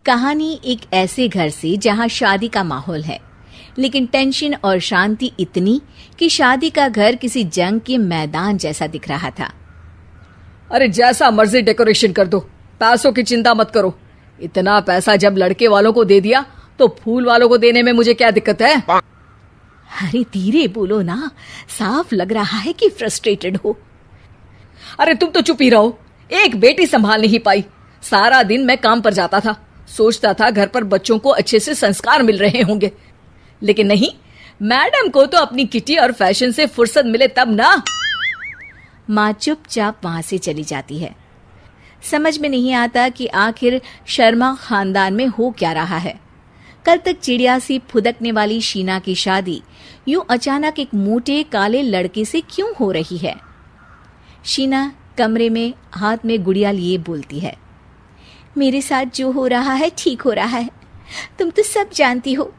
कहानी एक ऐसे घर से जहां शादी का माहौल है, लेकिन टेंशन और शांति इतनी कि शादी का घर किसी जंग के मैदान जैसा दिख रहा था। अरे जैसा मर्जी डेकोरेशन कर दो, पैसों की चिंता मत करो। इतना पैसा जब लड़के वालों को दे दिया तो फूल वालों को देने में मुझे क्या दिक्कत है? अरे धीरे बोलो ना, साफ लग रहा है कि फ्रस्ट्रेटेड हो। अरे तुम तो चुप ही रहो। एक बेटी संभाल नहीं पाई। सारा दिन मैं काम पर जाता था, सोचता था घर पर बच्चों को अच्छे से संस्कार मिल रहे होंगे, लेकिन नहीं, मैडम को तो अपनी किटी और फैशन से फुर्सत मिले तब ना। माँ चुपचाप वहां से चली जाती है। समझ में नहीं आता कि आखिर शर्मा खानदान में हो क्या रहा है। कल तक चिड़िया सी फुदकने वाली शीना की शादी यूं अचानक एक मोटे काले लड़के से क्यों हो रही है? शीना कमरे में हाथ में गुड़िया लिए बोलती है, मेरे साथ जो हो रहा है ठीक हो रहा है। तुम तो सब जानती हो,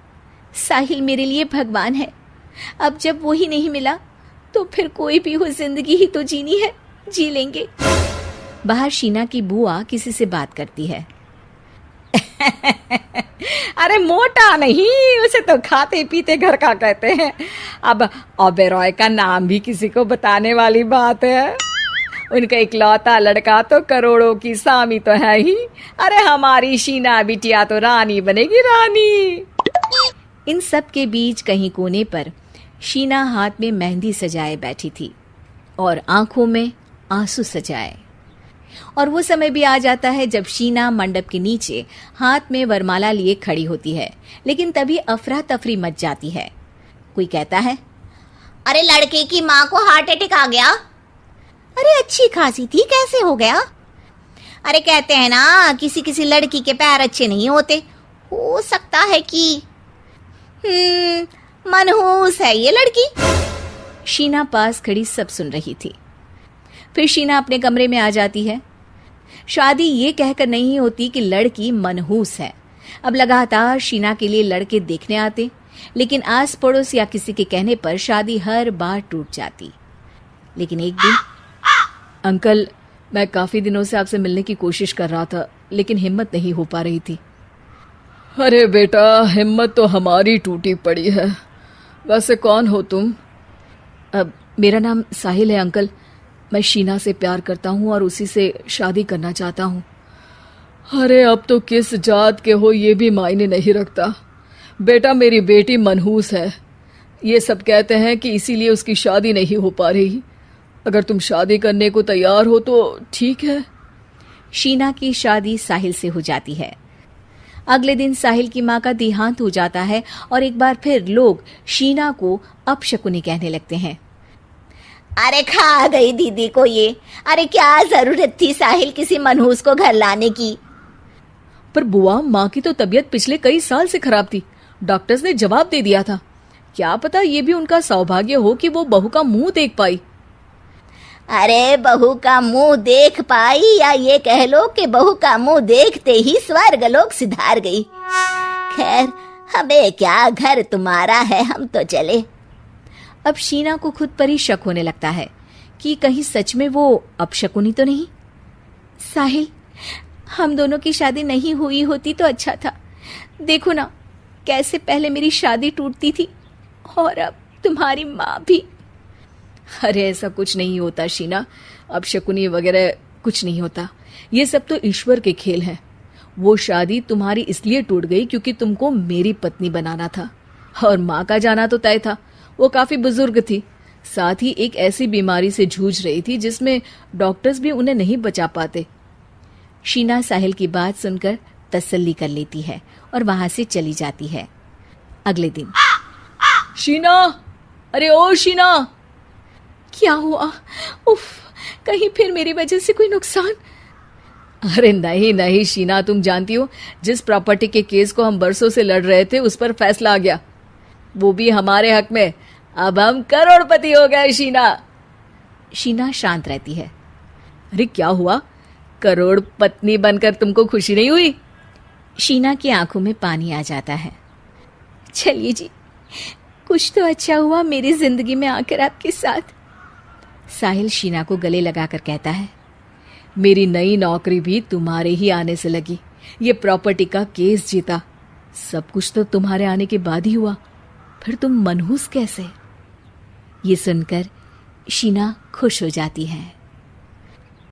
साहिल मेरे लिए भगवान है। अब जब वो ही नहीं मिला तो फिर कोई भी हो, जिंदगी ही तो जीनी है, जी लेंगे। बाहर शीना की बुआ किसी से बात करती है। अरे मोटा नहीं, उसे तो खाते पीते घर का कहते हैं। अब ओबेरॉय का नाम भी किसी को बताने वाली बात है। उनका इकलौता लड़का तो करोड़ों की सामी तो है ही। अरे हमारी शीना बिटिया तो रानी बनेगी, रानी। इन सब के बीच कहीं कोने पर शीना हाथ में मेहंदी सजाए बैठी थी और आंखों में आंसू सजाए। और वो समय भी आ जाता है जब शीना मंडप के नीचे हाथ में वरमाला लिए खड़ी होती है, लेकिन तभी अफरा तफरी मच जाती है। कोई कहता है, अरे लड़के की माँ को हार्ट अटैक आ गया। अरे अच्छी खासी थी, कैसे हो गया? अरे कहते हैं ना, किसी किसी लड़की के पैर अच्छे नहीं होते, हो सकता है कि मनहूस है ये लड़की। शीना पास खड़ी सब सुन रही थी। फिर शीना अपने कमरे में आ जाती है। शादी ये कहकर नहीं होती कि लड़की मनहूस है। अब लगातार शीना के लिए लड़के देखने आते, लेकिन आस पड़ोस या किसी के कहने पर शादी हर बार टूट जाती। लेकिन एक दिन, अंकल, मैं काफी दिनों से आपसे मिलने की कोशिश कर रहा था, लेकिन हिम्मत नहीं हो पा रही थी। अरे बेटा, हिम्मत तो हमारी टूटी पड़ी है। वैसे कौन हो तुम? अब मेरा नाम साहिल है अंकल। मैं शीना से प्यार करता हूँ और उसी से शादी करना चाहता हूँ। अरे अब तो किस जात के हो ये भी मायने नहीं रखता। बेटा, मेरी बेटी मनहूस है, ये सब कहते हैं कि इसीलिए उसकी शादी नहीं हो पा रही। अगर तुम शादी करने को तैयार हो तो ठीक है। शीना की शादी साहिल से हो जाती है। अगले दिन साहिल की माँ का देहांत हो जाता है और एक बार फिर लोग शीना को अपशकुनी कहने लगते हैं। अरे खा गई दीदी को ये। अरे क्या जरूरत थी साहिल किसी मनहूस को घर लाने की? पर बुआ, माँ की तो तबीयत पिछले कई साल से खराब थी। डॉक्टर्स ने जवाब दे दिया था। क्या पता ये भी उनका सौभाग्य हो कि वो बहू का मुंह देख पाई। अरे बहू का मुंह देख पाई, या ये कह लो कि बहू का मुंह देखते ही स्वर्ग लोक सिधार गई। खैर, हमें क्या, घर तुम्हारा है, हम तो चले। अब शीना को खुद पर ही शक होने लगता है कि कहीं सच में वो अपशकुनी तो नहीं। साहिल, हम दोनों की शादी नहीं हुई होती तो अच्छा था। देखो ना, कैसे पहले मेरी शादी टूटती थी और अब तुम्हारी माँ भी। अरे ऐसा कुछ नहीं होता शीना, अपशकुनी वगैरह कुछ नहीं होता। ये सब तो ईश्वर के खेल हैं। वो शादी तुम्हारी इसलिए टूट गई क्योंकि तुमको मेरी पत्नी बनाना था, और माँ का जाना तो तय था। वो काफी बुजुर्ग थी, साथ ही एक ऐसी बीमारी से जूझ रही थी जिसमें डॉक्टर्स भी उन्हें नहीं बचा पाते। शीना साहिल की बात सुनकर तसल्ली कर लेती है और वहां से चली जाती है। अगले दिन, शीना, अरे ओ शीना। क्या हुआ? उफ, कहीं फिर मेरी वजह से कोई नुकसान? अरे नहीं नहीं शीना, तुम जानती हो, जिस प्रॉपर्टी के केस को हम बरसों से लड़ रहे थे उस पर फैसला आ गया, वो भी हमारे हक में। अब हम करोड़पति हो गए शीना। शीना शांत रहती है। अरे क्या हुआ? करोड़ पत्नी बनकर तुमको खुशी नहीं हुई? शीना की आंखों में पानी आ जाता है। चलिए जी, कुछ तो अच्छा हुआ मेरी जिंदगी में आकर आपके साथ। साहिल शीना को गले लगाकर कहता है, मेरी नई नौकरी भी तुम्हारे ही आने से लगी। ये प्रॉपर्टी का केस जीता। सब कुछ तो तुम्हारे आने के बाद ही हुआ, फिर तुम मनहूस कैसे? ये सुनकर शीना खुश हो जाती है।